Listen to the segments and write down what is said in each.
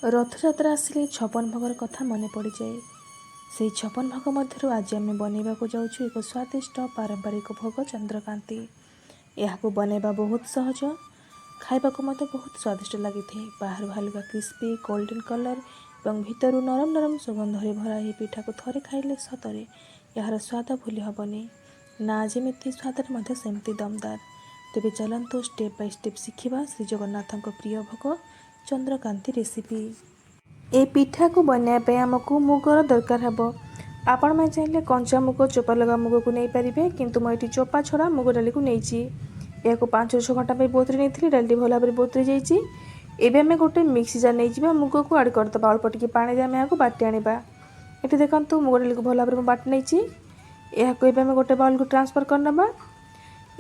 रथयात्रा आसिले 56 भोगर कथा मन पड़ जाए। से 56 भोग मध्य आज आम बनवाक जाऊँ एक स्वादिष्ट पारंपरिक भोग चंद्रकांति। यह बनवा बहुत सहज, खाइबाक बहुत स्वादिष्ट लगी थे। बाहर हल्का क्रिस्पी गोल्डन कलर और भितर नरम नरम सुगंध भरा यह पिठा को थरे खाइले सतरे यार स्वाद भूली हेनी ना। जमी स्वाद सेमती दमदार। तेबे चलतु स्टेप बाय स्टेप शिखा श्री जगन्नाथ प्रिय भोग चंद्रकांति रेसिपी। ए पिठा को बनाइए आमको मुगर दरकार हे। आपण में चाहिए कंचा मुग चोपा लगा मुग को नहीं पारे, किंतु मुझे चोपा छड़ा मुग डाली को नहीं। यह 5-6 घंटा बोतरी नहीं डाली भल भाव बोतरी जाइए। एवं आम गोटे मिक्सी जार नहीं मुग को आड करदे अल्प टे पानी दे आम बाटी आने। ये देखो मुग डाली को भल भाव बाटी नहीं। यह गोटे बाउल को ट्रांसफर करना।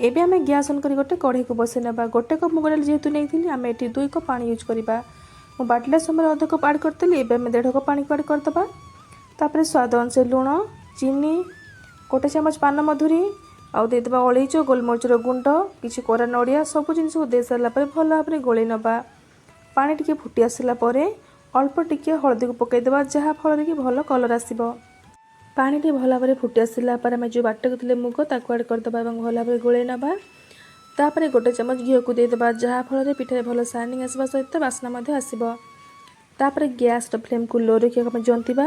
एबे आम गैस ऑन कर गोटे कढ़ई को बसई ना। गोटे कप मुग डाली जेहेतु नहीं आम ये 2 कप पानी यूज करवा। मु बाटला समय अध कप आड करदेली। एबे 1.5 कप पानी को आड करदबा। तापर स्वाद अनुसार लुण, चीनी, गोटे चामच पान मधुरी आउ देदेबा अलैच गोलमरिचर गुंड, किसी कोरा नड़िया सब जिन दे सारा भल भाव गोल नवा। पानी टिके फुटी आसला अल्प टिके हलदी को पकईदेवा जहाँ फल कि भल कलर आसब। पानी टी भल भाव फुटी आसला आम जो बाटे मुग ताक आड करदबा और भल भाव गोल नवा। तापर गोटे चामच घी को देदेबा जहाँ फल पिठारे भल साइनिंग आसवा सहित बास्ना आसब। तापर गैस फ्लेम को लो रखिए जंतीबा।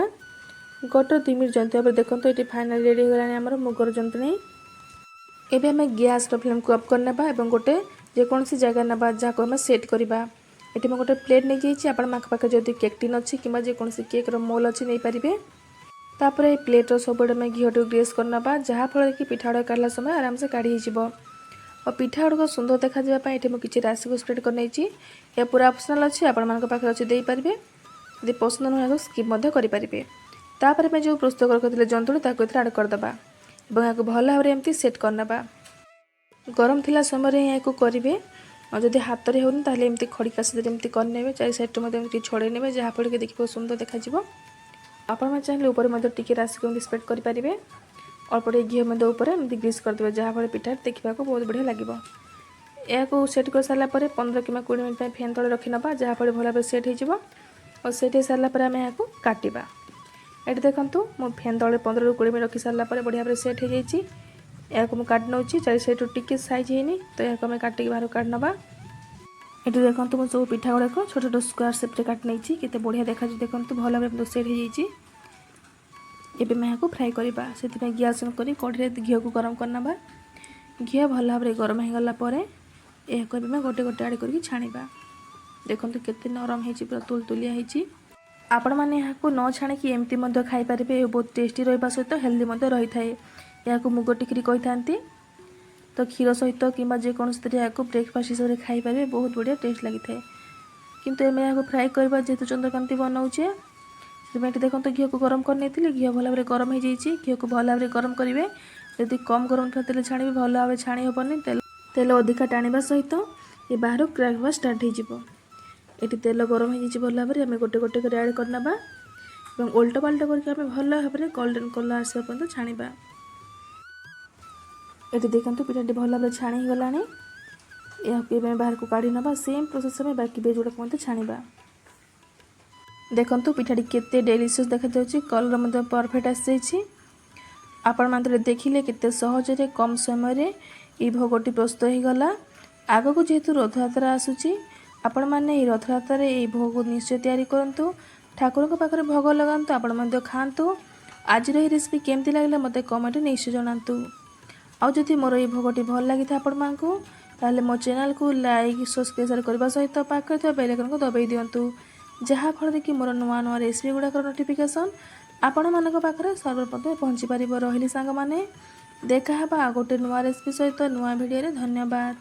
1-2 मिनट जंतीबा देखो ये फाइनाल रेडी होगा आमर मुगर जंतनी। एबे आम गैस फ्लेम को अफ करना और गोटे जेकोसी जगह ना जहाँ को सेट करवा। ये मैं गोटे प्लेट नहीं जाइए। आपण पाखे जदि केक टीन अच्छी कि जेकोसी केक्र मोल अच्छी नहीं पारे। तापर ये प्लेट्र सब घी टी ग्रेस करना जहाँ फल कि पिठा गुड़ा काढ़ला समय आराम से काढ़ी हो। और पिठा गुड़क सुंदर देखापी ये मुझे राशि को स्प्रेड कर यह पूरा ऑप्शनल अच्छी आपण पाखे अच्छे देपारे। यदि पसंद नुह स्किप करें। तापर मैं जो प्रस्तुत करते जंतुणी आड करदे और यहाँ भल भाव एमती सेट करना। गरम थिला समय यहाँ करेंगे। और जब हाथ में होनी ताले एमती खड़ी काशी एमती करने 4 साइड छड़े ने जहाँ फल कि देखिए सुंदर देखा। आपण चाहिए ऊपर टी राशि को स्प्रेड करेंगे। अल्प घी ऊपर एमती ग्रीस करदे जहाँ फल पिठा देखा बहुत बढ़िया लगे। यह सेट कर सारापर 15 कि 20 मिनट फैन तले रखी ना जहाँ फल भल भाव सेट हो। और सेट हो सारापर आम यहाँ काटिबा। ये देखूँ मो फैन तले 15-20 मिनट रखी सारापर बढ़िया भाव सेट हो जाइए। यह काट नौ 4 साइड टी साइज है तो यह आम काटिक बाहर काट ना। ये देखो मुझे सब पिठा गुड़ाक छोट छोट स्क्वायर सेप्रे काट नहीं के बढ़िया देखा। देखो भल भाव सेट हो जाइए। एबे मैं यहाँ फ्राए करवा से गैस ऑन कर कढ़ई घी को गरम करना। घी भल भाव गरम हो गलापर यह गोटे गोटे आड़ कर छाणीबा। देखो केते नरम है पूरा तुलतुलिया होती। आपण मैंने यहाँ न छाणिकी एमती खाईपारे। बहुत टेस्टी रहा सहित हेल्दी रही है। यहाँ मुग टिकरी कही था तो क्षीर सहित कि जेकोसी यहाँ ब्रेकफास्ट हिसाब से खाईपारे बहुत बढ़िया टेस्ट लगी था। किंतु एम यहाँ फ्राए करवा जेहेतु चंद्रकांति बनाऊे से देखो घी को गरम कर घी भल भाव गरम हो जाइए। घी को भल भाव गरम करेंगे। यदि कम गरम था तेल छाणी भल भाव छाणी हेनी। तेल अधिका टाणवा सहित ये बाहर क्रैक हवा स्टार्ट हो। ये तेल गरम हो भल भाव आम गोटे गोटे कर ऐड करना और उल्टा पाल्टा करके भल भाव गोल्डन कलर आसा पर्यंत छाणीबा। ये देखो पिठाटी भल भाव छाणी गला। यह बाहर को काढ़ी ना सेम प्रोसेस में बाकी बेज गुड़ाक छाणीबा। देखो पिठाटी केते डेलीशियस देखा कलर परफेक्ट आसी। आपण मात्र देखिले केते सहजरे कम समय ये भोगटी प्रस्तुत हो गला। आग को जेहेतु रथयात्रा आसूची आपण मैंने ये रथयात्रा ये भोग निश्चय तैयारी करूँ। ठाकुर के पाखे भोग लगातु आपण खातु। आज रेसिपी केमती लगे मत कमेंट निश्चय जनातु। आदि मोर ये भोगटी भल लगी था आपण मानकु ताले मो चैनल को लाइक सब्सक्राइब करने सहित पाखे बेल आइकन को दबाई दिंतु जहाँ फल कि मोर नुआ नुआ रेसिपी गुड़ाक नोटिफिकेशन आपण मानक पाखे सर्वप्रथम पहुँची पार। रही सांग मैंने देखा गोटे नुआ रेसिपी सहित नुआ वीडियो। धन्यवाद।